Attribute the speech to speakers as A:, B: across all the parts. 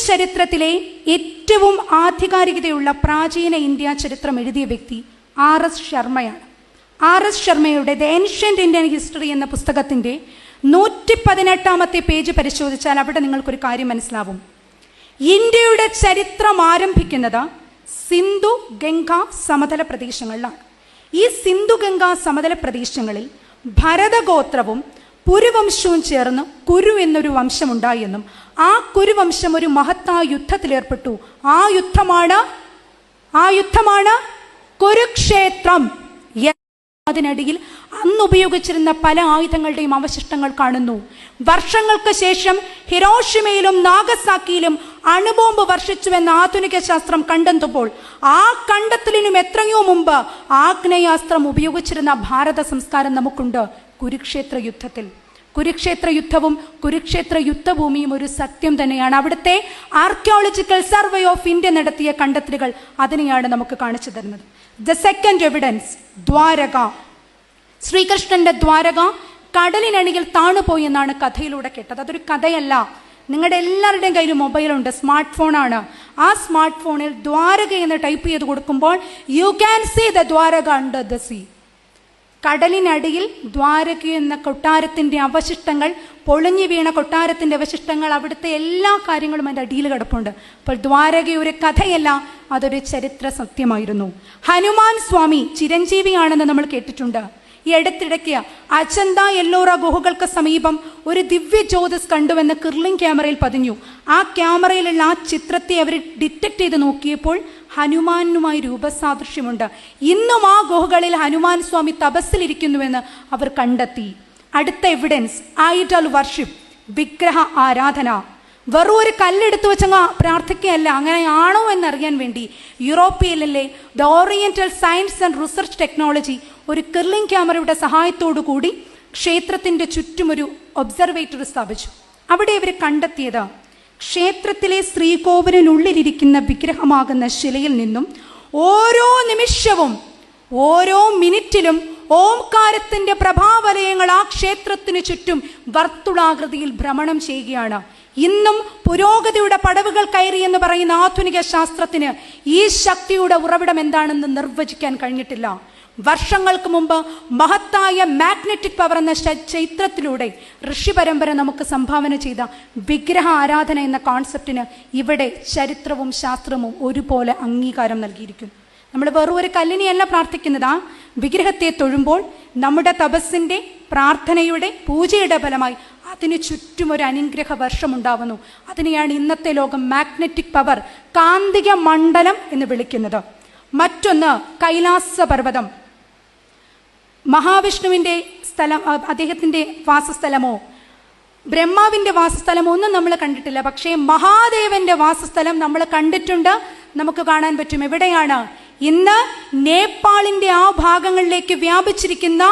A: ചരിത്രത്തിലെ ഏറ്റവും ആധികാരികതയുള്ള പ്രാചീന ഇന്ത്യ ചരിത്രം എഴുതിയ വ്യക്തി R.S. ശർമ്മയാണ്. R.S. ശർമ്മയുടെ ദ ഏൻഷ്യൻ്റ് ഇന്ത്യൻ ഹിസ്റ്ററി എന്ന പുസ്തകത്തിൻ്റെ 118 പേജ് പരിശോധിച്ചാൽ അവിടെ നിങ്ങൾക്കൊരു കാര്യം മനസ്സിലാവും. ഇന്ത്യയുടെ ചരിത്രം ആരംഭിക്കുന്നത് സിന്ധു ഗംഗ സമതല പ്രദേശങ്ങളിലാണ്. ഈ സിന്ധു ഗംഗ സമതല പ്രദേശങ്ങളിൽ ഭരതഗോത്രവും പുരുവംശവും ചേർന്ന് കുരു എന്നൊരു വംശമുണ്ടായി എന്നും ആ കുരുവംശം ഒരു മഹത്തായ യുദ്ധത്തിലേർപ്പെട്ടു. ആ യുദ്ധമാണ് കുരുക്ഷേത്രം. അതിനടിയിൽ അന്ന് ഉപയോഗിച്ചിരുന്ന പല ആയുധങ്ങളുടെയും അവശിഷ്ടങ്ങൾ കാണുന്നു. വർഷങ്ങൾക്ക് ശേഷം ഹിരോഷിമയിലും നാഗസാക്കിയിലും അണുബോംബ് വർഷിച്ചുവെന്ന് ആധുനിക ശാസ്ത്രം കണ്ടെത്തുമ്പോൾ ആ കണ്ടെത്തലിനും എത്രയോ മുമ്പ് ആഗ്നേയാസ്ത്രം ഉപയോഗിച്ചിരുന്ന ഭാരത സംസ്കാരം നമുക്കുണ്ട്. കുരുക്ഷേത്ര യുദ്ധവും കുരുക്ഷേത്ര യുദ്ധഭൂമിയും ഒരു സത്യം തന്നെയാണ്. അവിടുത്തെ ആർക്കിയോളജിക്കൽ സർവേ ഓഫ് ഇന്ത്യ നടത്തിയ കണ്ടെത്തലുകൾ അതിനെയാണ് നമുക്ക് കാണിച്ചു തരുന്നത്. The second evidence, Dwarka. ശ്രീകൃഷ്ണന്റെ ദ്വാരക കടലിനടിയിൽ താണുപോയി എന്നാണ് കഥയിലൂടെ കേട്ടത്. അതൊരു കഥയല്ല. നിങ്ങളുടെ എല്ലാവരുടെയും കയ്യിൽ മൊബൈലുണ്ട്, സ്മാർട്ട് ഫോണാണ്. ആ സ്മാർട്ട് ഫോണിൽ ദ്വാരക എന്ന് ടൈപ്പ് ചെയ്ത് കൊടുക്കുമ്പോൾ you can see the Dwarka under the sea. കടലിനടിയിൽ ദ്വാരക എന്ന കൊട്ടാരത്തിൻ്റെ അവശിഷ്ടങ്ങൾ, പൊളിഞ്ഞു വീണ കൊട്ടാരത്തിൻ്റെ അവശിഷ്ടങ്ങൾ, അവിടുത്തെ എല്ലാ കാര്യങ്ങളും അതിൻ്റെ അടിയിൽ കിടപ്പുണ്ട്. അപ്പോൾ ദ്വാരക ഒരു കഥയല്ല, അതൊരു ചരിത്ര സത്യമായിരുന്നു. ഹനുമാൻ സ്വാമി ചിരഞ്ജീവിയാണെന്ന് നമ്മൾ കേട്ടിട്ടുണ്ട്. ഈ അടുത്തിടയ്ക്ക് അജന്ത എല്ലോറ ഗുഹകൾക്ക് സമീപം ഒരു ദിവ്യ ജ്യോതിസ് കണ്ടുവെന്ന് കിർലിംഗ് ക്യാമറയിൽ പതിഞ്ഞു. ആ ക്യാമറയിലുള്ള ആ ചിത്രത്തെ അവർ ഡിറ്റക്ട് ചെയ്ത് നോക്കിയപ്പോൾ ഹനുമാനുമായി രൂപസാദൃശ്യമുണ്ട്. ഇന്നും ആ ഗുഹകളിൽ ഹനുമാൻ സ്വാമി തപസ്സിലിരിക്കുന്നുവെന്ന് അവർ കണ്ടെത്തി. അടുത്ത എവിഡൻസ്, ഐഡൽ വർഷിപ്പ്, വിഗ്രഹ ആരാധന. വെറും ഒരു കല്ലെടുത്ത് വെച്ചങ്ങ് പ്രാർത്ഥിക്കുകയല്ല. അങ്ങനെയാണോ എന്നറിയാൻ വേണ്ടി യൂറോപ്പിയയിലെ the oriental science and research technology ഒരു കിർലിംഗ് ക്യാമറയുടെ സഹായത്തോടു കൂടി ക്ഷേത്രത്തിൻ്റെ ചുറ്റുമൊരു ഒബ്സർവേറ്ററി സ്ഥാപിച്ചു. അവിടെ ഇവർ കണ്ടെത്തിയത് ക്ഷേത്രത്തിലെ ശ്രീകോവിലിനുള്ളിലിരിക്കുന്ന വിഗ്രഹമാകുന്ന ശിലയിൽ നിന്നും ഓരോ നിമിഷവും ഓരോ മിനിറ്റിലും ഓംകാരത്തിൻ്റെ പ്രഭാവലയങ്ങൾ ആ ക്ഷേത്രത്തിന് ചുറ്റും വർത്തുളാകൃതിയിൽ ഭ്രമണം ചെയ്യുകയാണ്. ഇന്നും പുരോഗതിയുടെ പടവുകൾ കയറി എന്ന് പറയുന്ന ആധുനിക ശാസ്ത്രത്തിന് ഈ ശക്തിയുടെ ഉറവിടം എന്താണെന്ന് നിർവചിക്കാൻ കഴിഞ്ഞിട്ടില്ല. വർഷങ്ങൾക്ക് മുമ്പ് മഹത്തായ മാഗ്നറ്റിക് പവർ എന്ന ചൈത്രത്തിലൂടെ ഋഷി പരമ്പര നമുക്ക് സംഭാവന ചെയ്ത വിഗ്രഹ ആരാധന എന്ന കോൺസെപ്റ്റിന് ഇവിടെ ചരിത്രവും ശാസ്ത്രവും ഒരുപോലെ അംഗീകാരം നൽകിയിരിക്കുന്നു. നമ്മൾ വെറും ഒരു കല്ലിനെയല്ല പ്രാർത്ഥിക്കുന്നത്. ആ വിഗ്രഹത്തെ തൊഴുമ്പോൾ നമ്മുടെ തപസ്സിൻ്റെ, പ്രാർത്ഥനയുടെ, പൂജയുടെ ഫലമായി അതിന് ചുറ്റും ഒരു അനുഗ്രഹ വർഷമുണ്ടാവുന്നു. അതിനെയാണ് ഇന്നത്തെ ലോകം മാഗ്നറ്റിക് പവർ, കാന്തിക മണ്ഡലം എന്ന് വിളിക്കുന്നത്. മറ്റൊന്ന് കൈലാസ പർവ്വതം. മഹാവിഷ്ണുവിൻ്റെ സ്ഥലം, അദ്ദേഹത്തിൻ്റെ വാസസ്ഥലമോ ബ്രഹ്മാവിൻ്റെ വാസസ്ഥലമോ ഒന്നും നമ്മൾ കണ്ടിട്ടില്ല. പക്ഷേ മഹാദേവന്റെ വാസസ്ഥലം നമ്മൾ കണ്ടിട്ടുണ്ട്, നമുക്ക് കാണാൻ പറ്റും. എവിടെയാണ്? ഇന്ന് നേപ്പാളിൻ്റെ ആ ഭാഗങ്ങളിലേക്ക് വ്യാപിച്ചിരിക്കുന്ന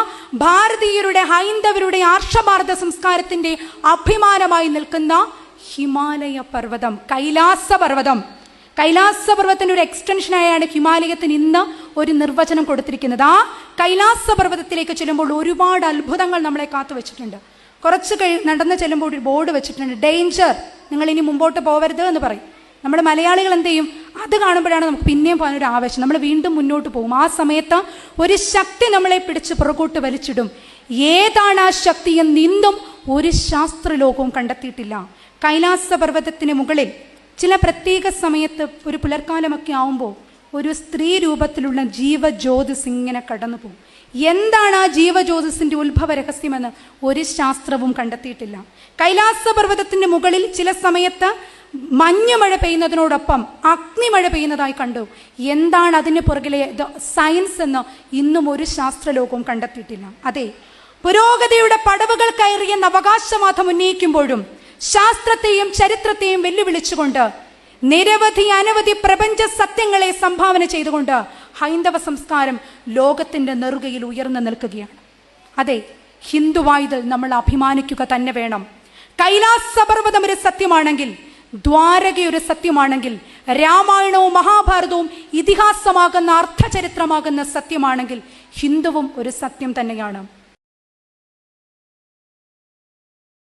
A: ഭാരതീയരുടെ, ഹൈന്ദവരുടെ ആർഷഭാരത സംസ്കാരത്തിൻ്റെ അഭിമാനമായി നിൽക്കുന്ന ഹിമാലയ പർവ്വതം, കൈലാസ പർവ്വതം. കൈലാസപർവ്വതത്തിൻ്റെ ഒരു എക്സ്റ്റൻഷനായാണ് ഹിമാലയത്തിന് ഇന്ന് ഒരു നിർവചനം കൊടുത്തിരിക്കുന്നത്. ആ കൈലാസപർവ്വതത്തിലേക്ക് ചെല്ലുമ്പോൾ ഒരുപാട് അത്ഭുതങ്ങൾ നമ്മളെ കാത്തു വെച്ചിട്ടുണ്ട്. കുറച്ച് നടന്ന് ചെല്ലുമ്പോൾ ഒരു ബോർഡ് വെച്ചിട്ടുണ്ട്, ഡേഞ്ചർ, നിങ്ങൾ ഇനി മുമ്പോട്ട് പോകരുത് എന്ന് പറയും. നമ്മൾ മലയാളികൾ എന്ത് ചെയ്യും? അത് കാണുമ്പോഴാണ് നമുക്ക് പിന്നെയും പോകാനൊരു ആവേശം. നമ്മൾ വീണ്ടും മുന്നോട്ട് പോകും. ആ സമയത്ത് ഒരു ശക്തി നമ്മളെ പിടിച്ച് പുറകോട്ട് വലിച്ചിടും. ഏതാണ് ആ ശക്തി എന്ന് ഇന്നും ഒരു ശാസ്ത്രലോകവും കണ്ടെത്തിയിട്ടില്ല. കൈലാസപർവ്വതത്തിന് മുകളിൽ ചില പ്രത്യേക സമയത്ത് ഒരു പുലർക്കാലമൊക്കെ ആവുമ്പോൾ ഒരു സ്ത്രീ രൂപത്തിലുള്ള ജീവജ്യോതിസ് ഇങ്ങനെ കടന്നു പോകും. എന്താണ് ആ ജീവജ്യോതിസിൻ്റെ ഉത്ഭവ രഹസ്യമെന്ന് ഒരു ശാസ്ത്രവും കണ്ടെത്തിയിട്ടില്ല. കൈലാസപർവ്വതത്തിൻ്റെ മുകളിൽ ചില സമയത്ത് മഞ്ഞുമഴ പെയ്യുന്നതിനോടൊപ്പം അഗ്നിമഴ പെയ്യുന്നതായി കണ്ടു. എന്താണ് അതിന് പുറകിലെ സയൻസ് എന്ന് ഇന്നും ഒരു ശാസ്ത്രലോകവും കണ്ടെത്തിയിട്ടില്ല. അതെ, പുരോഗതിയുടെ പടവുകൾ കയറിയെന്ന് അവകാശവാദം ഉന്നയിക്കുമ്പോഴും ശാസ്ത്രത്തെയും ചരിത്രത്തെയും വെല്ലുവിളിച്ചുകൊണ്ട് അനവധി പ്രപഞ്ച സത്യങ്ങളെ സംഭാവന ചെയ്തുകൊണ്ട് ഹൈന്ദവ സംസ്കാരം ലോകത്തിൻ്റെ നെറുകയിൽ ഉയർന്നു നിൽക്കുകയാണ്. അതെ, ഹിന്ദുവായതിൽ നമ്മൾ അഭിമാനിക്കുക തന്നെ വേണം. കൈലാസപർവ്വതം ഒരു സത്യമാണെങ്കിൽ, ദ്വാരക ഒരു സത്യമാണെങ്കിൽ, രാമായണവും മഹാഭാരതവും ഇതിഹാസമാകുന്ന അർത്ഥചരിത്രമാകുന്ന സത്യമാണെങ്കിൽ ഹിന്ദുവും ഒരു സത്യം തന്നെയാണ്.